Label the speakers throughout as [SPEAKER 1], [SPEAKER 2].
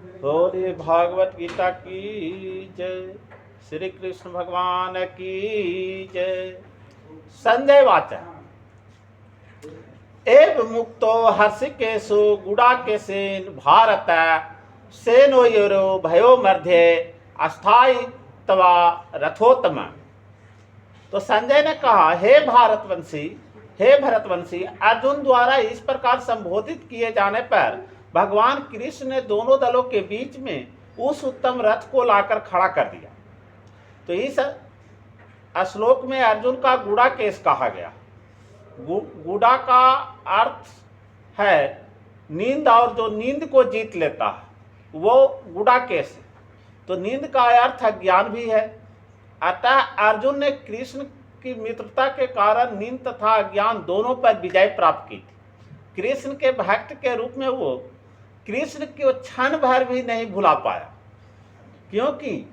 [SPEAKER 1] बोले भागवत गीता की जय। श्री कृष्ण भगवान की जय। संजय वाच एव मुक्तो हर्षिकेशु गुडाकेशेन भारत सेनोयोरो भयो मध्य अस्थायी तवा रथोत्तम। तो संजय ने कहा, हे भरतवंशी, अर्जुन द्वारा इस प्रकार संबोधित किए जाने पर भगवान कृष्ण ने दोनों दलों के बीच में उस उत्तम रथ को लाकर खड़ा कर दिया। तो इस श्लोक में अर्जुन का गुड़ा केस कहा गया। गुड़ा का अर्थ है नींद, और जो नींद को जीत लेता है वो गुड़ा केस है। तो नींद का अर्थ अज्ञान भी है। अतः अर्जुन ने कृष्ण की मित्रता के कारण नींद तथा अज्ञान दोनों पर विजय प्राप्त की थी। कृष्ण के भक्त के रूप में वो कृष्ण को क्षण भर भी नहीं भुला पाया, क्योंकि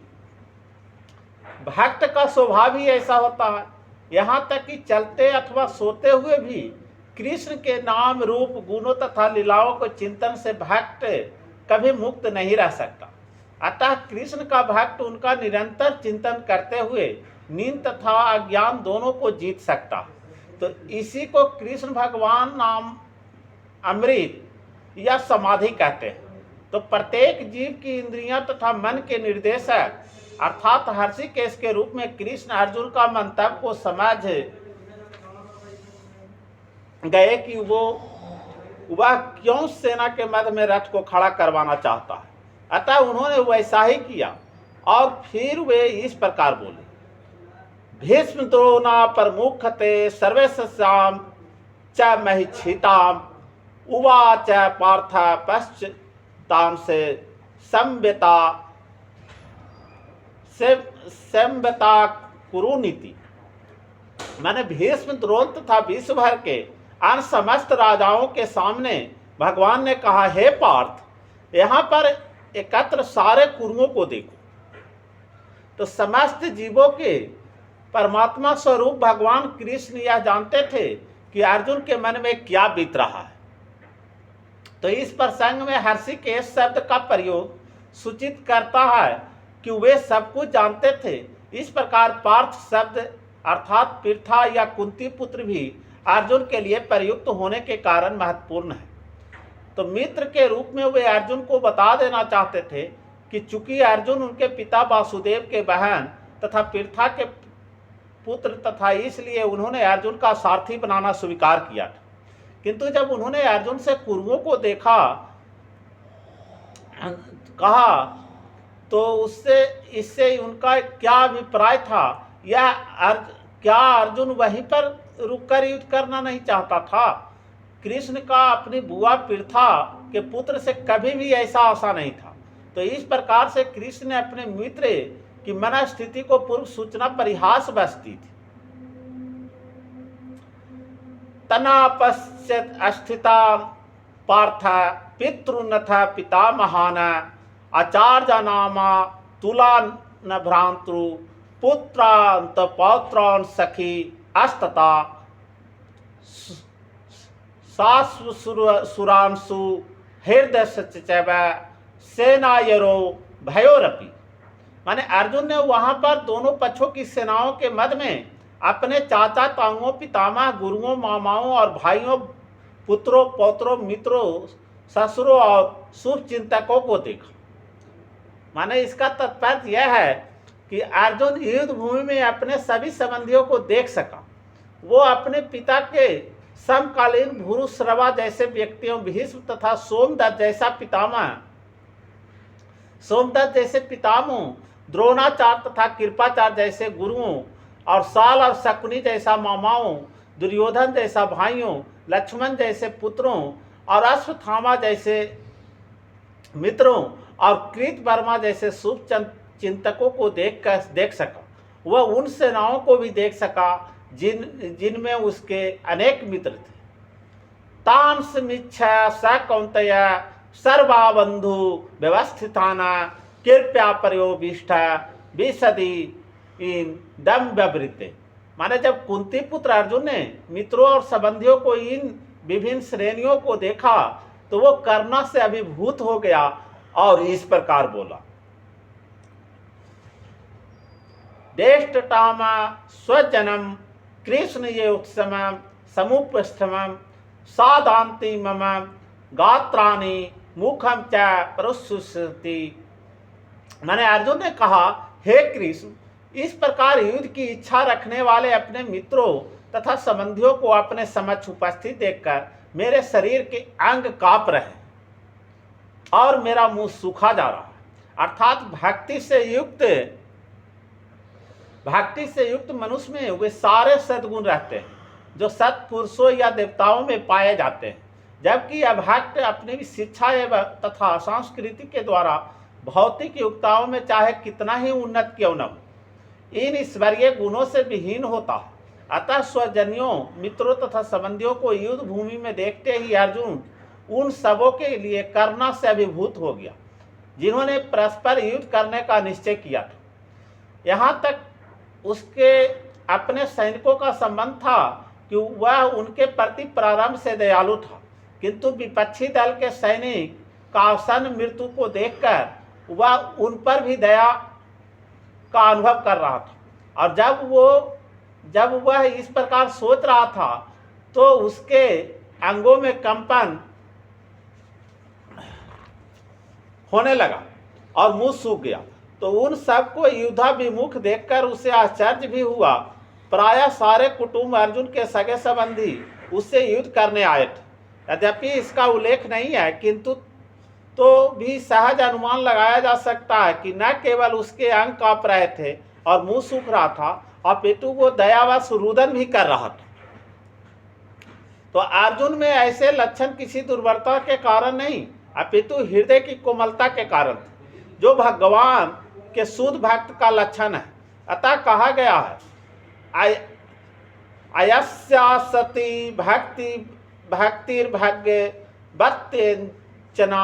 [SPEAKER 1] भक्त का स्वभाव ही ऐसा होता है। यहाँ तक कि चलते अथवा सोते हुए भी कृष्ण के नाम रूप गुणों तथा लीलाओं को चिंतन से भक्त कभी मुक्त नहीं रह सकता। अतः कृष्ण का भक्त उनका निरंतर चिंतन करते हुए नींद तथा अज्ञान दोनों को जीत सकता। तो इसी को कृष्ण भगवान नाम अमृत या समाधि कहते हैं। तो प्रत्येक जीव की इंद्रियां तथा मन के निर्देशक अर्थात हर्षिकेश के रूप में कृष्ण अर्जुन का मंतव्य को समझ गए कि वह क्यों सेना के मध्य में रथ को खड़ा करवाना चाहता है। अतः उन्होंने वैसा ही किया और फिर वे इस प्रकार बोले, भीष्म द्रोणा प्रमुखते सर्वेषां च महिषिताम् उवाच पार्थ पश्चातां से संव्यता कुरुनीति। मैंने भीष्म द्रोण तथा विश्व भर के अन्य समस्त राजाओं के सामने भगवान ने कहा, हे पार्थ, यहाँ पर एकत्र सारे कुरुओं को देखो। तो समस्त जीवों के परमात्मा स्वरूप भगवान कृष्ण यह जानते थे कि अर्जुन के मन में क्या बीत रहा है। तो इस प्रसंग में हर्षिकेश शब्द का प्रयोग सूचित करता है कि वे सब कुछ जानते थे। इस प्रकार पार्थ शब्द अर्थात पृथा या कुंती पुत्र भी अर्जुन के लिए प्रयुक्त होने के कारण महत्वपूर्ण है। तो मित्र के रूप में वे अर्जुन को बता देना चाहते थे कि चूंकि अर्जुन उनके पिता वासुदेव के बहन तथा पृथा के पुत्र तथा इसलिए उन्होंने अर्जुन का सारथी बनाना स्वीकार किया था। किंतु जब उन्होंने अर्जुन से कुरुओं को देखा कहा तो इससे उनका क्या अभिप्राय था? क्या अर्जुन वहीं पर रुककर युद्ध करना नहीं चाहता था? कृष्ण का अपनी बुआ पृथा के पुत्र से कभी भी ऐसा आशा नहीं था। तो इस प्रकार से कृष्ण ने अपने मित्र की मनस्थिति को पूर्व सूचना परिहास बसती थी। तना पश्चात अस्थिता पार्थ पितृनथ पितामहान आचार्य नामा तुला न भ्रांतु पुत्रांत पौत्रान सखी अस्तता सुरांशु हृदय सचैव सेनायरो भयोरपि। माने अर्जुन ने वहां पर दोनों पक्षों की सेनाओं के मध्य में अपने चाचा ताऊओं पितामह गुरुओं मामाओं और भाइयों पुत्रों पौत्रों मित्रों ससुरों और शुभ चिंतकों को देखा। माने इसका तात्पर्य यह है कि अर्जुन युद्ध भूमि में अपने सभी संबंधियों को देख सका। वो अपने पिता के समकालीन भूरुश्रवा जैसे व्यक्तियों भीष्म तथा सोमदत्त जैसे पितामहों द्रोणाचार्य तथा कृपाचार्य जैसे गुरुओं और साल और शकुनी जैसा मामाओं दुर्योधन जैसा भाइयों लक्ष्मण जैसे पुत्रों और अश्वत्थामा जैसे मित्रों और कृत वर्मा जैसे शुभ चिंतकों को देख सका। वह उन सेनाओं को भी देख सका जिनमें उसके अनेक मित्र थे। तांस मिच्छा स कौंतेय सर्वा बंधु व्यवस्थिताना कृपया प्रयोभिष्ठ विशदी इन दम व्यवृत्ते। माने जब कुंती पुत्र अर्जुन ने मित्रों और संबंधियों को इन विभिन्न श्रेणियों को देखा तो वो करुणा से अभिभूत हो गया और इस प्रकार बोला, डेष्टटाम स्वजनम कृष्ण ये उत्सम समुपस्थम सादांति मम गात्राणि मुखम च प्रसुसति। मैंने अर्जुन ने कहा, हे कृष्ण, इस प्रकार युद्ध की इच्छा रखने वाले अपने मित्रों तथा संबंधियों को अपने समक्ष उपस्थित देखकर मेरे शरीर के अंग कांप रहे और मेरा मुंह सूखा जा रहा है। अर्थात भक्ति से युक्त मनुष्य में वे सारे सद्गुण रहते हैं जो सत्पुरुषों या देवताओं में पाए जाते हैं, जबकि अभक्त अपनी शिक्षा एवं तथा संस्कृति के द्वारा भौतिक युक्ताओं में चाहे कितना ही उन्नत क्यों न हो, इन ईश्वरीय गुणों से विहीन होता है। अतः स्वजनियों, मित्रों तथा संबंधियों को युद्ध भूमि में देखते ही अर्जुन उन सबों के लिए करुणा से अभिभूत हो गया जिन्होंने परस्पर युद्ध करने का निश्चय किया था। यहाँ तक उसके अपने सैनिकों का संबंध था कि वह उनके प्रति प्रारंभ से दयालु था, किंतु विपक्षी दल के सैनिक का आसन मृत्यु को देखकर वह उन पर भी दया का अनुभव कर रहा था। और जब वह इस प्रकार सोच रहा था तो उसके अंगों में कंपन होने लगा और मुंह सूख गया। तो उन सबको युद्धाभिमुख देखकर उसे आश्चर्य भी हुआ। प्रायः सारे कुटुंब अर्जुन के सगे संबंधी उससे युद्ध करने आए थे। यद्यपि इसका उल्लेख नहीं है, किंतु तो भी सहज अनुमान लगाया जा सकता है कि न केवल उसके अंग कांप रहे थे और मुंह सूख रहा था, अपितु वो दयावश रुदन भी कर रहा था। तो अर्जुन में ऐसे लक्षण किसी दुर्बलता के कारण नहीं, अपितु हृदय की कोमलता के कारण थे, जो भगवान के शुद्ध भक्त का लक्षण है। अतः कहा गया है, अयस्यासति भक्तिर्भाग्य बत्यंचना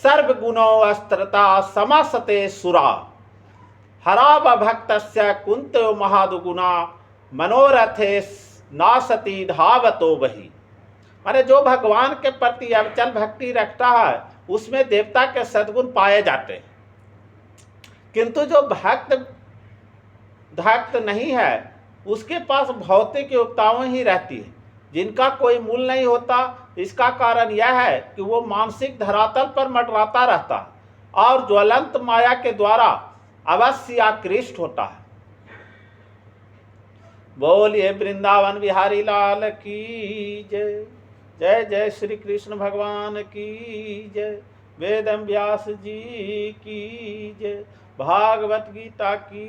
[SPEAKER 1] सर्वगुणो अस्त्रता समासते सुरा हराव भक्तस्य कुंतो महादुगुणा मनोरथे नासती धावतो वही। माने जो भगवान के प्रति अविचल भक्ति रखता है उसमें देवता के सद्गुण पाए जाते हैं, किंतु जो भक्त नहीं है उसके पास भौतिक योग्यताएं ही रहती है जिनका कोई मूल नहीं होता। इसका कारण यह है कि वो मानसिक धरातल पर मंडराता रहता है और ज्वलंत माया के द्वारा अवश्य आकृष्ट होता है। बोलिए वृंदावन बिहारी लाल की जय। जय जय श्री कृष्ण भगवान की जय। वेदम व्यास जी की जय। भागवत गीता की